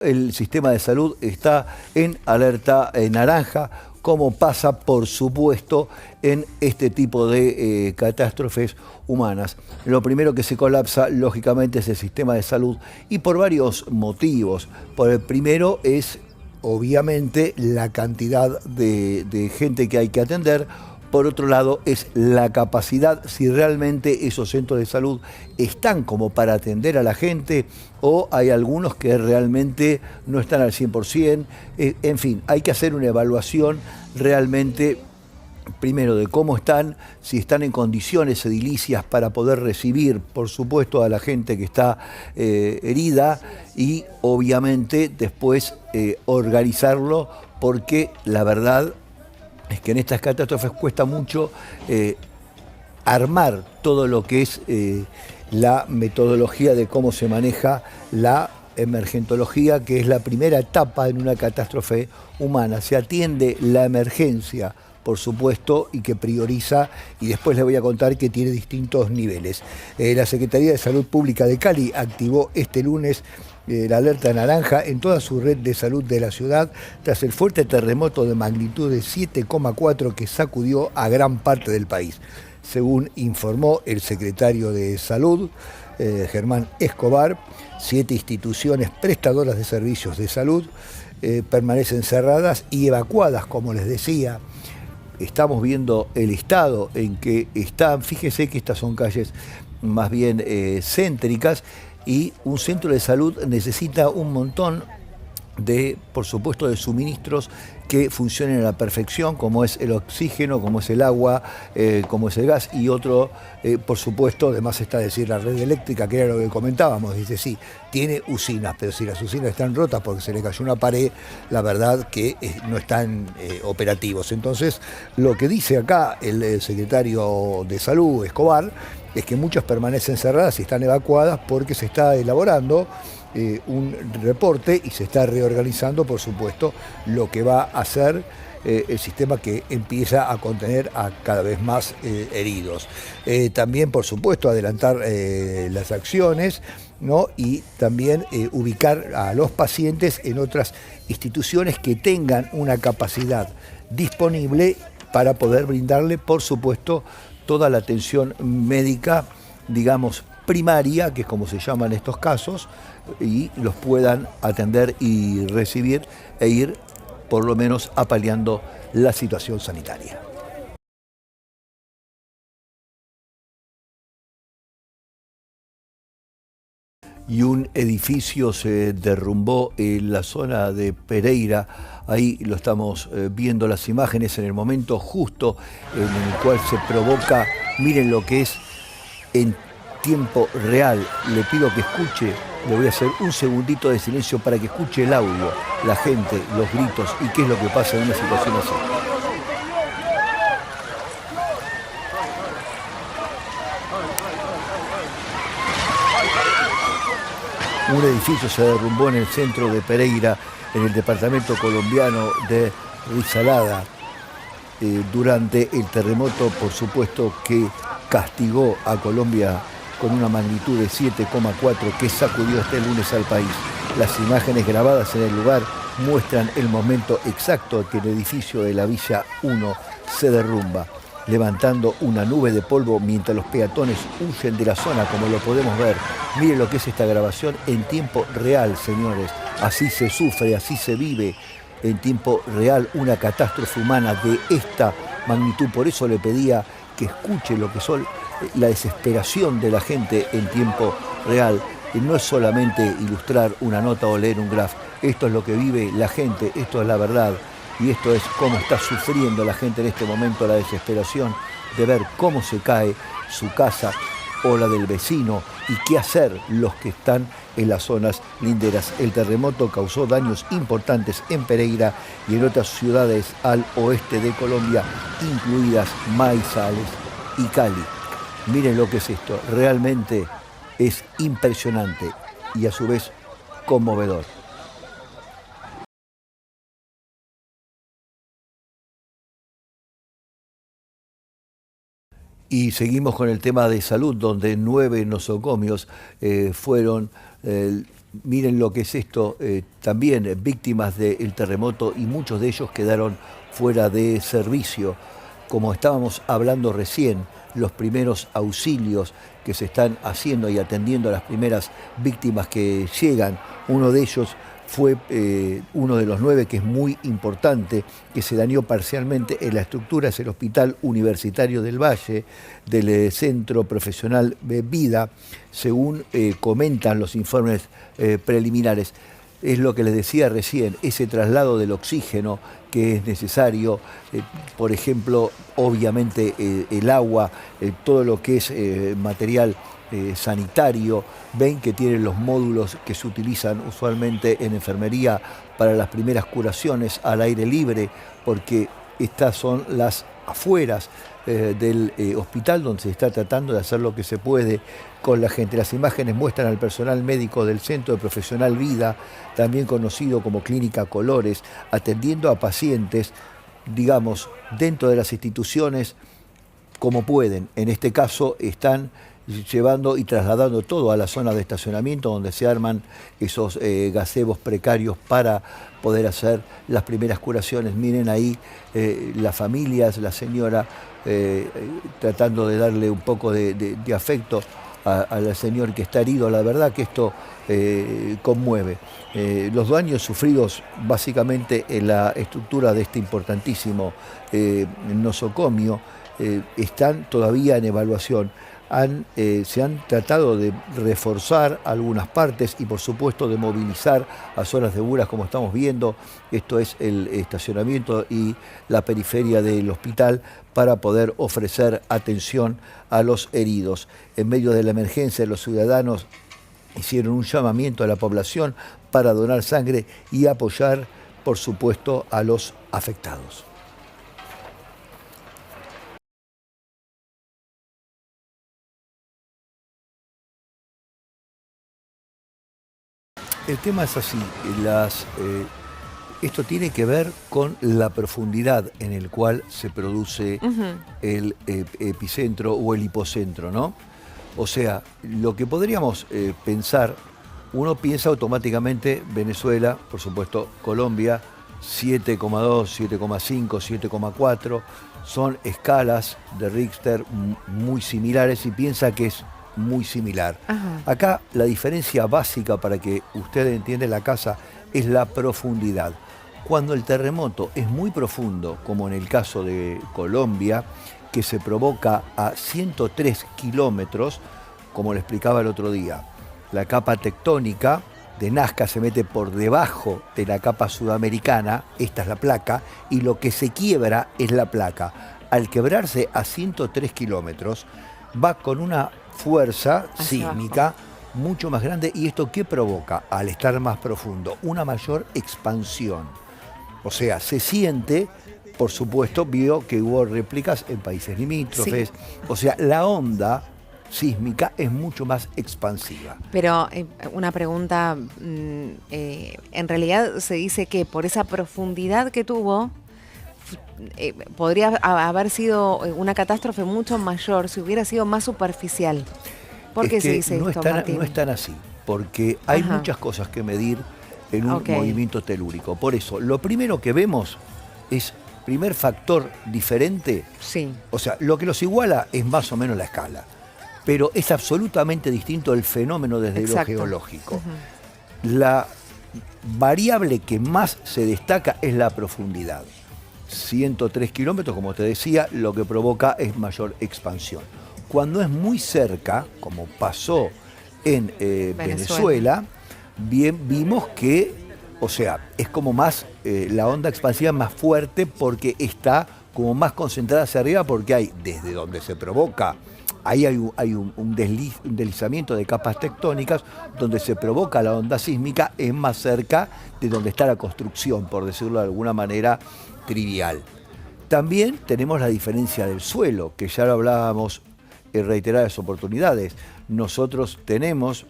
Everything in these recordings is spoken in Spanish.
El sistema de salud está en alerta naranja, como pasa, por supuesto, en este tipo de catástrofes humanas. Lo primero que se colapsa, lógicamente, es el sistema de salud, y por varios motivos. Por el primero es, obviamente, la cantidad de gente que hay que atender. Por otro lado, es la capacidad, si realmente esos centros de salud están como para atender a la gente, o hay algunos que realmente no están al 100%. En fin, hay que hacer una evaluación realmente, primero, de cómo están, si están en condiciones edilicias para poder recibir, por supuesto, a la gente que está herida, y obviamente después organizarlo, porque la verdad es que en estas catástrofes cuesta mucho armar todo lo que es la metodología de cómo se maneja la emergentología, que es la primera etapa en una catástrofe humana. Se atiende la emergencia, por supuesto, y que prioriza, y después les voy a contar que tiene distintos niveles. La Secretaría de Salud Pública de Cali activó este lunes la alerta naranja en toda su red de salud de la ciudad, tras el fuerte terremoto de magnitud de 7,4 que sacudió a gran parte del país. Según informó el secretario de Salud, Germán Escobar, 7 instituciones prestadoras de servicios de salud permanecen cerradas y evacuadas, como les decía. Estamos viendo el estado en que están. Fíjese que estas son calles más bien céntricas, y un centro de salud necesita un montón de, por supuesto, de suministros que funcionen a la perfección, como es el oxígeno, como es el agua, como es el gas, y otro, por supuesto, además está decir la red eléctrica, que era lo que comentábamos. Dice, sí, tiene usinas, pero si las usinas están rotas porque se le cayó una pared, la verdad que no están operativos. Entonces, lo que dice acá el secretario de Salud, Escobar, es que muchas permanecen cerradas y están evacuadas porque se está elaborando un reporte y se está reorganizando, por supuesto, lo que va a hacer el sistema, que empieza a contener a cada vez más heridos. También, por supuesto, adelantar las acciones, ¿no? Y también ubicar a los pacientes en otras instituciones que tengan una capacidad disponible para poder brindarle, por supuesto, toda la atención médica, digamos, primaria, que es como se llama en estos casos, y los puedan atender y recibir e ir por lo menos apaleando la situación sanitaria. Y un edificio se derrumbó en la zona de Pereira. Ahí lo estamos viendo las imágenes en el momento justo en el cual se provoca. Miren lo que es en tiempo real. Le pido que escuche, le voy a hacer un segundito de silencio para que escuche el audio, la gente, los gritos y qué es lo que pasa en una situación así. Un edificio se derrumbó en el centro de Pereira, en el departamento colombiano de Risaralda, durante el terremoto, por supuesto, que castigó a Colombia con una magnitud de 7,4 que sacudió este lunes al país. Las imágenes grabadas en el lugar muestran el momento exacto en que el edificio de la Villa 1 se derrumba, levantando una nube de polvo mientras los peatones huyen de la zona, como lo podemos ver. Miren lo que es esta grabación en tiempo real, señores. Así se sufre, así se vive en tiempo real una catástrofe humana de esta magnitud. Por eso le pedía que escuche lo que son la desesperación de la gente en tiempo real. Y no es solamente ilustrar una nota o leer un graph. Esto es lo que vive la gente, esto es la verdad. Y esto es cómo está sufriendo la gente en este momento, la desesperación de ver cómo se cae su casa o la del vecino, y qué hacer los que están en las zonas linderas. El terremoto causó daños importantes en Pereira y en otras ciudades al oeste de Colombia, incluidas Manizales y Cali. Miren lo que es esto, realmente es impresionante y a su vez conmovedor. Y seguimos con el tema de salud, donde 9 nosocomios fueron miren lo que es esto, también víctimas del terremoto y muchos de ellos quedaron fuera de servicio. Como estábamos hablando recién, los primeros auxilios que se están haciendo y atendiendo a las primeras víctimas que llegan, uno de ellos fue uno de los 9 que es muy importante, que se dañó parcialmente en la estructura, es el Hospital Universitario del Valle, del Centro Profesional Vida, según comentan los informes preliminares. Es lo que les decía recién, ese traslado del oxígeno que es necesario, por ejemplo, obviamente el agua, todo lo que es material sanitario, ven que tienen los módulos que se utilizan usualmente en enfermería para las primeras curaciones al aire libre, porque estas son las afueras del hospital donde se está tratando de hacer lo que se puede con la gente. Las imágenes muestran al personal médico del Centro de Profesional Vida, también conocido como Clínica Colores, atendiendo a pacientes, digamos, dentro de las instituciones como pueden. En este caso están llevando y trasladando todo a la zona de estacionamiento donde se arman esos gazebos precarios para poder hacer las primeras curaciones. Miren ahí las familias, la señora tratando de darle un poco de afecto al señor que está herido. La verdad que esto conmueve. Los daños sufridos básicamente en la estructura de este importantísimo nosocomio están todavía en evaluación. Se han tratado de reforzar algunas partes y por supuesto de movilizar a zonas seguras como estamos viendo. Esto es el estacionamiento y la periferia del hospital para poder ofrecer atención a los heridos. En medio de la emergencia, los ciudadanos hicieron un llamamiento a la población para donar sangre y apoyar, por supuesto, a los afectados. El tema es así, esto tiene que ver con la profundidad en el cual se produce el epicentro o el hipocentro, ¿no? O sea, lo que podríamos pensar, uno piensa automáticamente Venezuela, por supuesto Colombia, 7,2, 7,5, 7,4, son escalas de Richter muy similares y piensa que es muy similar. Ajá. Acá la diferencia básica para que usted entienda la casa es la profundidad. Cuando el terremoto es muy profundo, como en el caso de Colombia, que se provoca a 103 kilómetros, como le explicaba el otro día, la capa tectónica de Nazca se mete por debajo de la capa sudamericana, esta es la placa, y lo que se quiebra es la placa. Al quebrarse a 103 kilómetros, va con una fuerza sísmica mucho más grande. ¿Y esto qué provoca? Al estar más profundo, una mayor expansión. O sea, se siente, por supuesto, vio que hubo réplicas en países limítrofes. Sí. O sea, la onda sísmica es mucho más expansiva. Pero una pregunta, en realidad se dice que por esa profundidad que tuvo, podría haber sido una catástrofe mucho mayor si hubiera sido más superficial. ¿Por qué se dice esto, Martín? No es tan así, porque hay muchas cosas que medir en un movimiento telúrico. Por eso, lo primero que vemos es, primer factor diferente, o sea, lo que los iguala es más o menos la escala, pero es absolutamente distinto el fenómeno desde lo geológico. La variable que más se destaca es la profundidad. 103 kilómetros, como te decía, lo que provoca es mayor expansión. Cuando es muy cerca, como pasó en Venezuela, bien vimos que, o sea, es como más, la onda expansiva más fuerte porque está como más concentrada hacia arriba, porque hay, desde donde se provoca, ahí hay un deslizamiento de capas tectónicas, donde se provoca la onda sísmica, es más cerca de donde está la construcción, por decirlo de alguna manera trivial. También tenemos la diferencia del suelo, que ya lo hablábamos en reiteradas oportunidades. Nosotros tenemos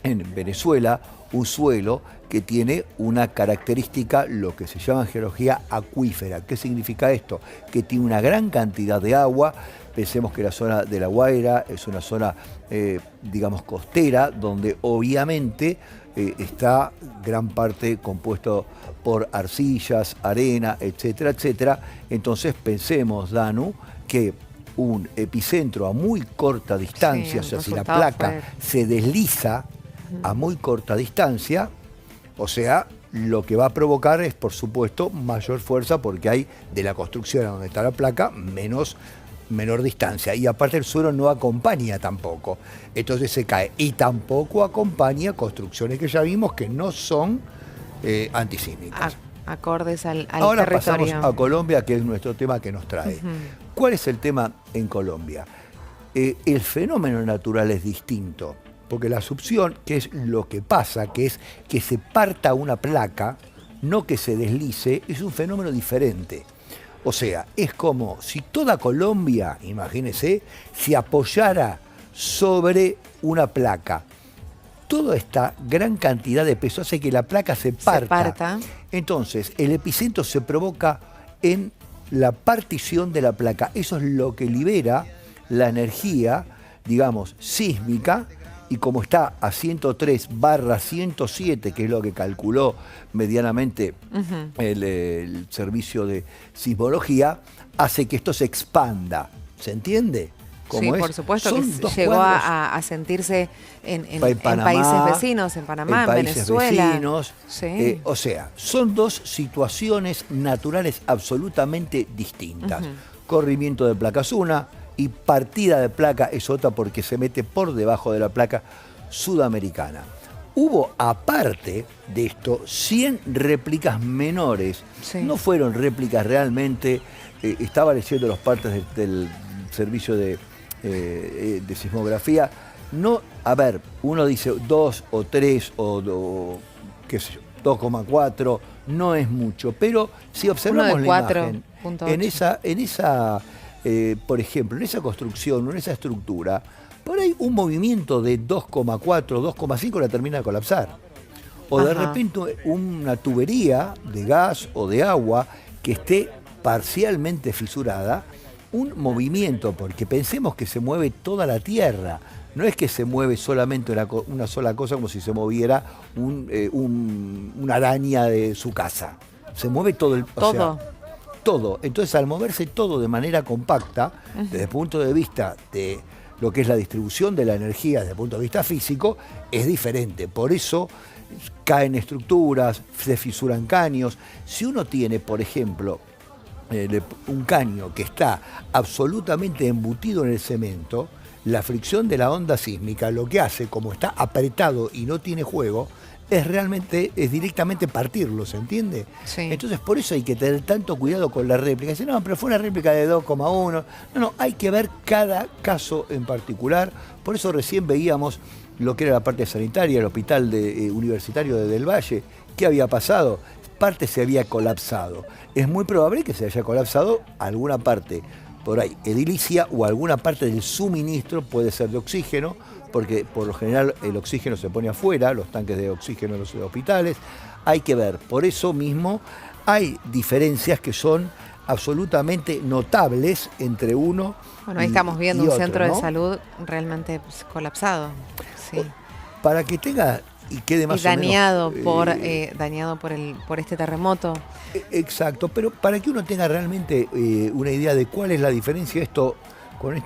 en Venezuela un suelo que tiene una característica, lo que se llama en geología acuífera. ¿Qué significa esto? Que tiene una gran cantidad de agua. Pensemos que la zona de La Guaira es una zona, digamos, costera, donde obviamente está gran parte compuesto por arcillas, arena, etcétera, etcétera. Entonces pensemos, Danu, que un epicentro a muy corta distancia, o sea, si la placa se desliza a muy corta distancia, o sea, lo que va a provocar es, por supuesto, mayor fuerza porque hay de la construcción a donde está la placa menor distancia. Y aparte el suelo no acompaña tampoco. Entonces se cae. Y tampoco acompaña construcciones que ya vimos que no son antisísmicas. Acordes al Ahora territorio. pasamos a Colombia, que es nuestro tema que nos trae. ¿Cuál es el tema en Colombia? El fenómeno natural es distinto. Porque la succión, que es lo que pasa, que es que se parta una placa, no que se deslice, es un fenómeno diferente. O sea, es como si toda Colombia, imagínense, se apoyara sobre una placa. Toda esta gran cantidad de peso hace que la placa se parta. Entonces, el epicentro se provoca en la partición de la placa. Eso es lo que libera la energía, digamos, sísmica. Y como está a 103/107, que es lo que calculó medianamente el servicio de sismología, hace que esto se expanda. ¿Se entiende? Sí, por supuesto que llegó a sentirse en países vecinos, en Panamá, en Venezuela. Vecinos. Sí. O sea, son dos situaciones naturales absolutamente distintas. Corrimiento de placas una, y partida de placa es otra porque se mete por debajo de la placa sudamericana. Hubo, aparte de esto, 100 réplicas menores. Sí. No fueron réplicas realmente. Estaba leyendo los partes del servicio de sismografía. No, a ver, uno dice 2 o 3 o qué sé yo, 2,4, no es mucho. Pero si observamos la imagen, en esa por ejemplo, en esa construcción, en esa estructura, por ahí un movimiento de 2,4, 2,5 la termina de colapsar. O de repente una tubería de gas o de agua que esté parcialmente fisurada, un movimiento, porque pensemos que se mueve toda la tierra. No es que se mueve solamente una sola cosa como si se moviera una araña de su casa. Se mueve todo. Todo. Entonces, al moverse todo de manera compacta, desde el punto de vista de lo que es la distribución de la energía, desde el punto de vista físico, es diferente. Por eso caen estructuras, se fisuran caños. Si uno tiene, por ejemplo, un caño que está absolutamente embutido en el cemento, la fricción de la onda sísmica lo que hace, como está apretado y no tiene juego, es directamente partirlo, ¿se entiende? Sí. Entonces por eso hay que tener tanto cuidado con la réplica. Dicen, no, pero fue una réplica de 2,1. No, hay que ver cada caso en particular. Por eso recién veíamos lo que era la parte sanitaria, el hospital universitario de Del Valle. ¿Qué había pasado? Parte se había colapsado. Es muy probable que se haya colapsado alguna parte por ahí edilicia o alguna parte del suministro, puede ser de oxígeno, porque por lo general el oxígeno se pone afuera, los tanques de oxígeno en los hospitales. Hay que ver, por eso mismo hay diferencias que son absolutamente notables entre uno Bueno, ahí estamos viendo un centro de salud realmente colapsado. Sí. Para que tenga y quede más dañado o menos, dañado por este terremoto. Exacto, pero para que uno tenga realmente una idea de cuál es la diferencia, esto con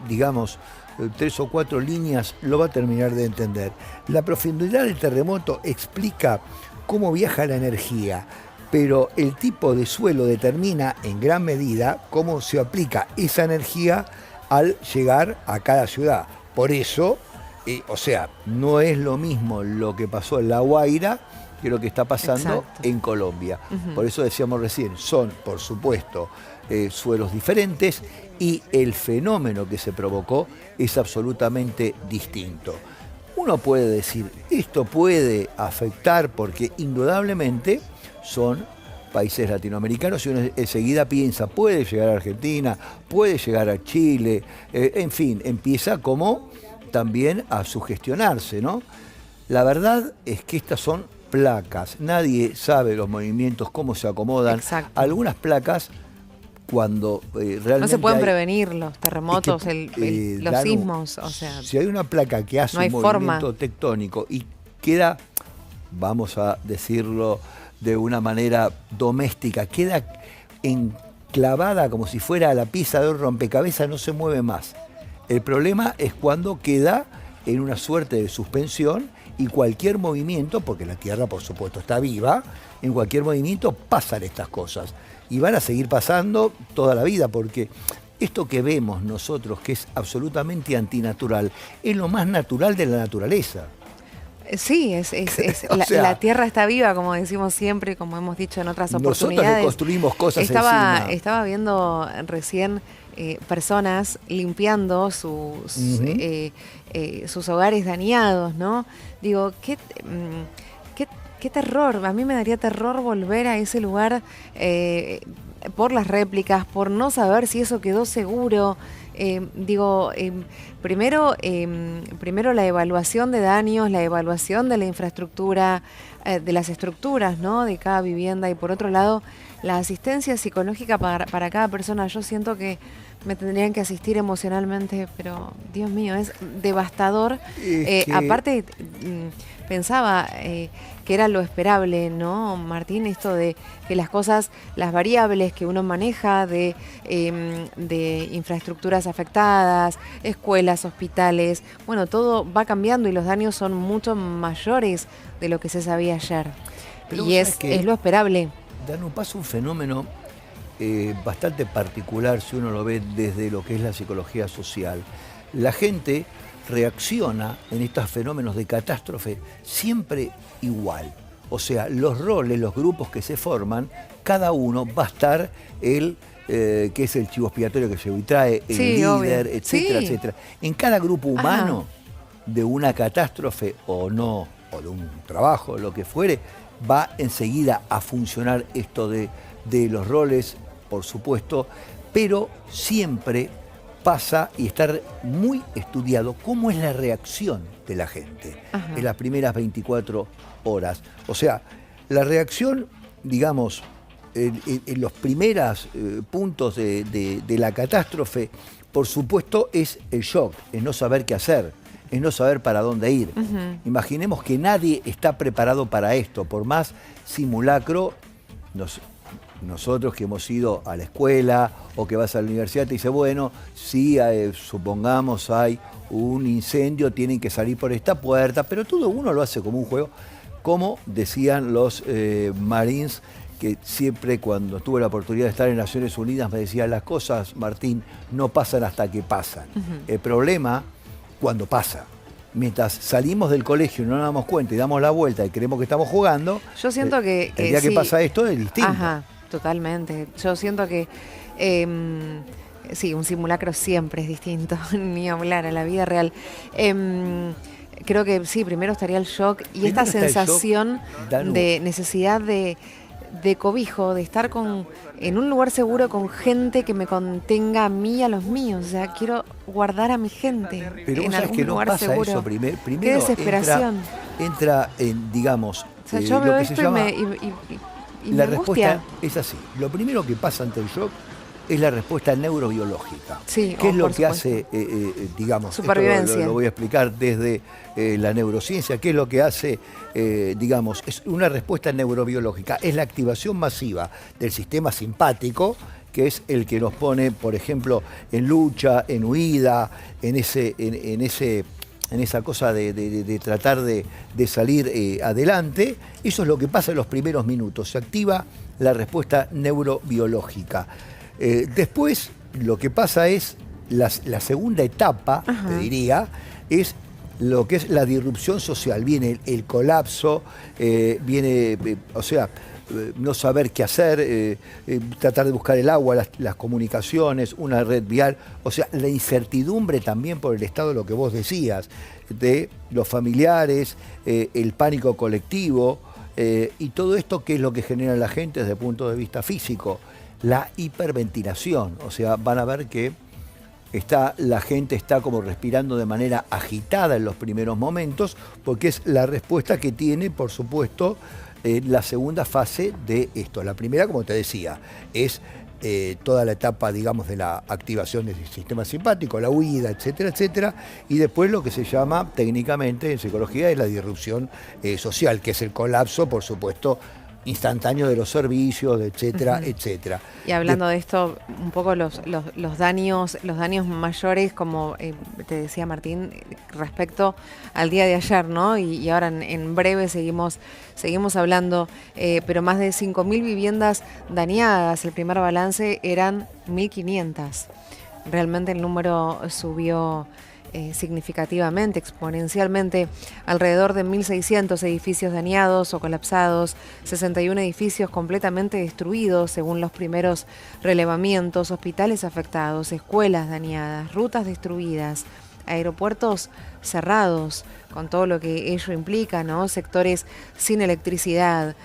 digamos, 3 o 4 líneas lo va a terminar de entender. La profundidad del terremoto explica cómo viaja la energía, pero el tipo de suelo determina en gran medida cómo se aplica esa energía al llegar a cada ciudad. Por eso, o sea, no es lo mismo lo que pasó en La Guaira que lo que está pasando en Colombia. Por eso decíamos recién, son, por supuesto, suelos diferentes y el fenómeno que se provocó es absolutamente distinto. Uno puede decir, esto puede afectar porque indudablemente son países latinoamericanos y uno enseguida piensa, puede llegar a Argentina, puede llegar a Chile, en fin, empieza como también a sugestionarse, ¿no? La verdad es que estas son placas, nadie sabe los movimientos, cómo se acomodan. Exacto. Algunas placas, cuando realmente no se pueden prevenir los terremotos, los sismos, o sea, si hay una placa que hace un movimiento tectónico y queda vamos a decirlo de una manera doméstica, queda enclavada como si fuera la pieza de un rompecabezas, no se mueve más. El problema es cuando queda en una suerte de suspensión y cualquier movimiento, porque la Tierra por supuesto está viva, en cualquier movimiento pasan estas cosas. Y van a seguir pasando toda la vida, porque esto que vemos nosotros, que es absolutamente antinatural, es lo más natural de la naturaleza. Sí, la Tierra está viva, como decimos siempre, como hemos dicho en otras oportunidades. Nosotros le construimos cosas encima. Estaba viendo recién personas limpiando sus hogares dañados, ¿no? Digo, qué terror. A mí me daría terror volver a ese lugar por las réplicas, por no saber si eso quedó seguro. Primero la evaluación de daños, la evaluación de la infraestructura, de las estructuras, ¿no?, de cada vivienda, y por otro lado la asistencia psicológica para cada persona. Yo siento que me tendrían que asistir emocionalmente, pero Dios mío, es devastador. Aparte, pensaba que era lo esperable, ¿no, Martín? Esto de que las cosas, las variables que uno maneja de infraestructuras afectadas, escuelas, hospitales, bueno, todo va cambiando y los daños son mucho mayores de lo que se sabía ayer. Pero y es lo esperable. Danu, pasa un fenómeno bastante particular si uno lo ve desde lo que es la psicología social. La gente reacciona en estos fenómenos de catástrofe siempre igual. O sea, los roles, los grupos que se forman, cada uno va a estar que es el chivo expiatorio que se trae, el líder, obvio, etcétera, etcétera. En cada grupo humano de una catástrofe o no, o de un trabajo, lo que fuere, va enseguida a funcionar esto de los roles, por supuesto, pero siempre pasa y está muy estudiado cómo es la reacción de la gente en las primeras 24 horas. O sea, la reacción, digamos, en los primeros puntos de la catástrofe, por supuesto, es el shock, es no saber qué hacer, es no saber para dónde ir. Imaginemos que nadie está preparado para esto, por más simulacro. Nosotros que hemos ido a la escuela o que vas a la universidad, te dice, bueno, si supongamos hay un incendio, tienen que salir por esta puerta, pero todo uno lo hace como un juego, como decían los Marines, que siempre cuando tuve la oportunidad de estar en Naciones Unidas me decían, las cosas, Martín, no pasan hasta que pasan. El problema, cuando pasa. Mientras salimos del colegio y no nos damos cuenta y damos la vuelta y creemos que estamos jugando, yo siento que el día que pasa esto es distinto. Totalmente. Yo siento que sí, un simulacro siempre es distinto, ni hablar a la vida real. Creo que sí, primero estaría el shock y esta sensación de necesidad de cobijo, de estar en un lugar seguro con gente que me contenga a mí y a los míos. O sea, quiero guardar a mi gente. Pero en algún lugar pasa seguro. Eso primero. Qué desesperación. Entra en, digamos, o sea, yo veo lo que esto se llama... y la me respuesta angustia. es así. Lo primero que pasa ante el shock es la respuesta neurobiológica. Sí, ¿Qué es lo que supuesto. hace, digamos, supervivencia? Esto lo voy a explicar desde la neurociencia, qué es lo que hace, digamos, es una respuesta neurobiológica, es la activación masiva del sistema simpático, que es el que nos pone, por ejemplo, en lucha, en huida, en esa cosa de tratar de salir adelante. Eso es lo que pasa en los primeros minutos, se activa la respuesta neurobiológica. Después lo que pasa es, la segunda etapa, te diría, es lo que es la disrupción social. Viene el colapso, no saber qué hacer, tratar de buscar el agua, las comunicaciones, una red vial, o sea, la incertidumbre también por el estado de lo que vos decías, de los familiares, el pánico colectivo, y todo esto que es lo que genera la gente desde el punto de vista físico, la hiperventilación, o sea, van a ver que la gente está como respirando de manera agitada en los primeros momentos, porque es la respuesta que tiene, por supuesto, la segunda fase de esto. La primera, como te decía, es toda la etapa, digamos, de la activación del sistema simpático, la huida, etcétera, etcétera, y después lo que se llama técnicamente en psicología es la disrupción social, que es el colapso, por supuesto, instantáneo de los servicios, etcétera, etcétera. Y hablando de esto, un poco los daños mayores, como te decía Martín, respecto al día de ayer, ¿no? Y ahora en breve seguimos hablando, pero más de 5.000 viviendas dañadas. El primer balance eran 1.500. Realmente el número subió significativamente, exponencialmente, alrededor de 1.600 edificios dañados o colapsados, 61 edificios completamente destruidos según los primeros relevamientos, hospitales afectados, escuelas dañadas, rutas destruidas, aeropuertos cerrados, con todo lo que ello implica, ¿no? Sectores sin electricidad,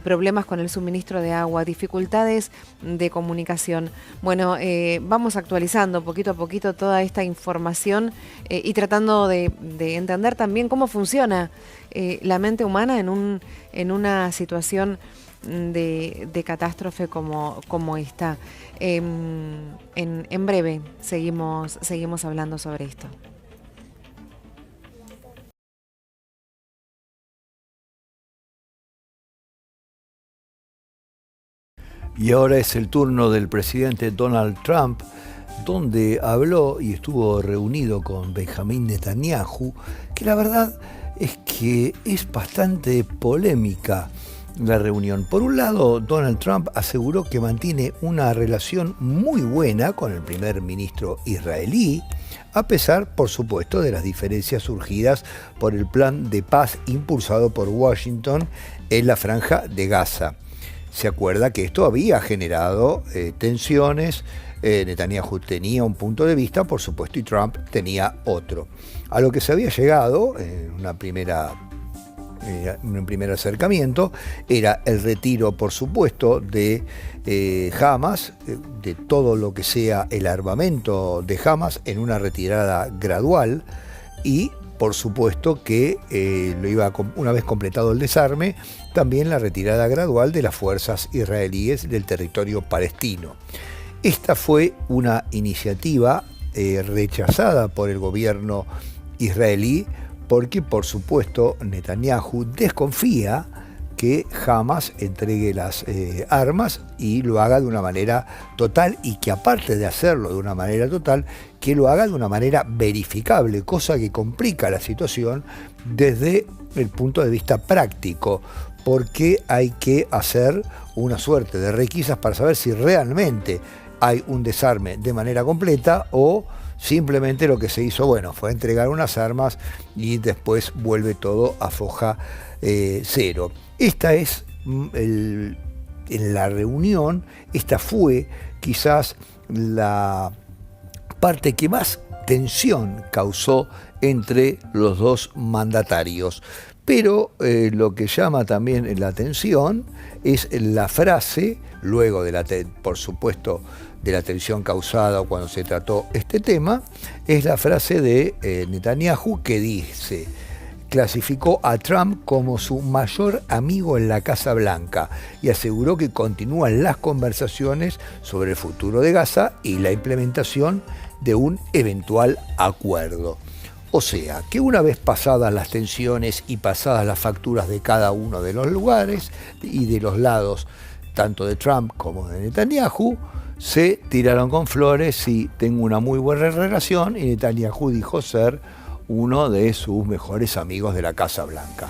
problemas con el suministro de agua, dificultades de comunicación. Bueno, vamos actualizando poquito a poquito toda esta información y tratando de entender también cómo funciona la mente humana en una situación de catástrofe como esta. En breve seguimos hablando sobre esto. Y ahora es el turno del presidente Donald Trump, donde habló y estuvo reunido con Benjamín Netanyahu, que la verdad es que es bastante polémica la reunión. Por un lado, Donald Trump aseguró que mantiene una relación muy buena con el primer ministro israelí, a pesar, por supuesto, de las diferencias surgidas por el plan de paz impulsado por Washington en la Franja de Gaza. Se acuerda que esto había generado tensiones. Netanyahu tenía un punto de vista, por supuesto, y Trump tenía otro. A lo que se había llegado en un primer acercamiento era el retiro, por supuesto, de Hamas, de todo lo que sea el armamento de Hamas, en una retirada gradual, y por supuesto que una vez completado el desarme, también la retirada gradual de las fuerzas israelíes del territorio palestino. Esta fue una iniciativa rechazada por el gobierno israelí porque, por supuesto, Netanyahu desconfía que Hamas entregue las armas y lo haga de una manera total, y que aparte de hacerlo de una manera total, que lo haga de una manera verificable, cosa que complica la situación desde el punto de vista práctico, porque hay que hacer una suerte de requisas para saber si realmente hay un desarme de manera completa o simplemente lo que se hizo, bueno, fue entregar unas armas y después vuelve todo a foja cero. Esta es, en la reunión, esta fue quizás la parte que más tensión causó entre los dos mandatarios. Pero lo que llama también la atención es la frase, luego por supuesto, de la tensión causada cuando se trató este tema, es la frase de Netanyahu, que dice: clasificó a Trump como su mayor amigo en la Casa Blanca y aseguró que continúan las conversaciones sobre el futuro de Gaza y la implementación de un eventual acuerdo. O sea, que una vez pasadas las tensiones y pasadas las facturas de cada uno de los lugares y de los lados, tanto de Trump como de Netanyahu, se tiraron con flores y tengo una muy buena relación, y Netanyahu dijo ser uno de sus mejores amigos de la Casa Blanca.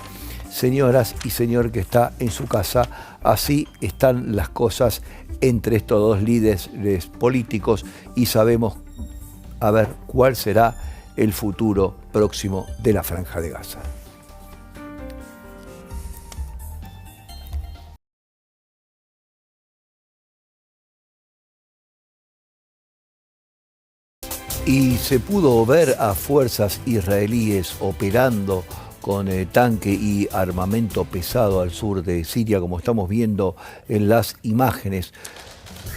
Señoras y señor que está en su casa, así están las cosas entre estos dos líderes políticos y sabemos a ver cuál será el futuro próximo de la Franja de Gaza. Y se pudo ver a fuerzas israelíes operando con tanque y armamento pesado al sur de Siria, como estamos viendo en las imágenes.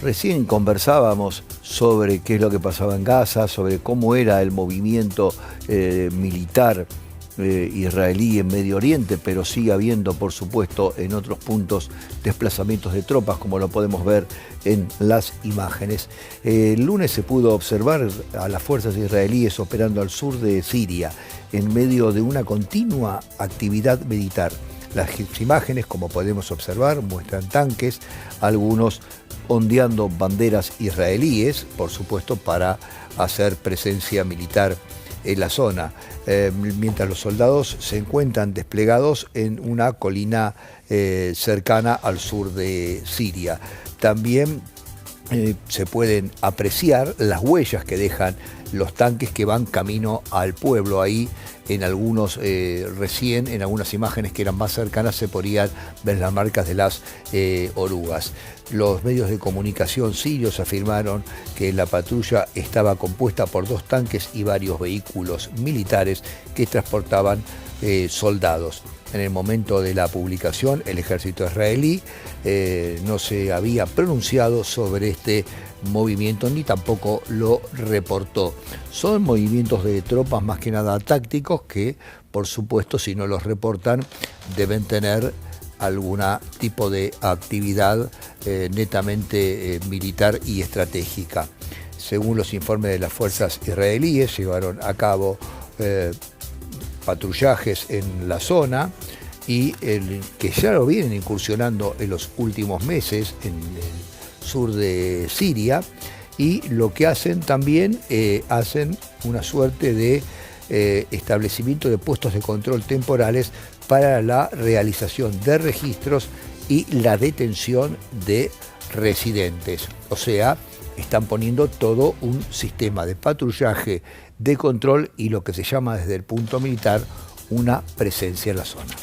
Recién conversábamos sobre qué es lo que pasaba en Gaza, sobre cómo era el movimiento militar israelí en Medio Oriente, pero sigue habiendo, por supuesto, en otros puntos desplazamientos de tropas, como lo podemos ver en las imágenes. El lunes se pudo observar a las fuerzas israelíes operando al sur de Siria, en medio de una continua actividad militar. Las imágenes, como podemos observar, muestran tanques, algunos ondeando banderas israelíes, por supuesto, para hacer presencia militar en la zona, mientras los soldados se encuentran desplegados en una colina cercana al sur de Siria. También se pueden apreciar las huellas que dejan los tanques que van camino al pueblo. Ahí en algunos, recién en algunas imágenes que eran más cercanas se podían ver las marcas de las orugas. Los medios de comunicación sirios afirmaron que la patrulla estaba compuesta por 2 tanques y varios vehículos militares que transportaban soldados. En el momento de la publicación, el ejército israelí no se había pronunciado sobre este movimiento ni tampoco lo reportó. Son movimientos de tropas más que nada tácticos que, por supuesto, si no los reportan, deben tener algún tipo de actividad netamente militar y estratégica. Según los informes de las fuerzas israelíes, llevaron a cabo patrullajes en la zona y que ya lo vienen incursionando en los últimos meses en el sur de Siria, y lo que hacen también, hacen una suerte de establecimiento de puestos de control temporales para la realización de registros y la detención de residentes. O sea, están poniendo todo un sistema de patrullaje, de control y lo que se llama desde el punto militar una presencia en la zona.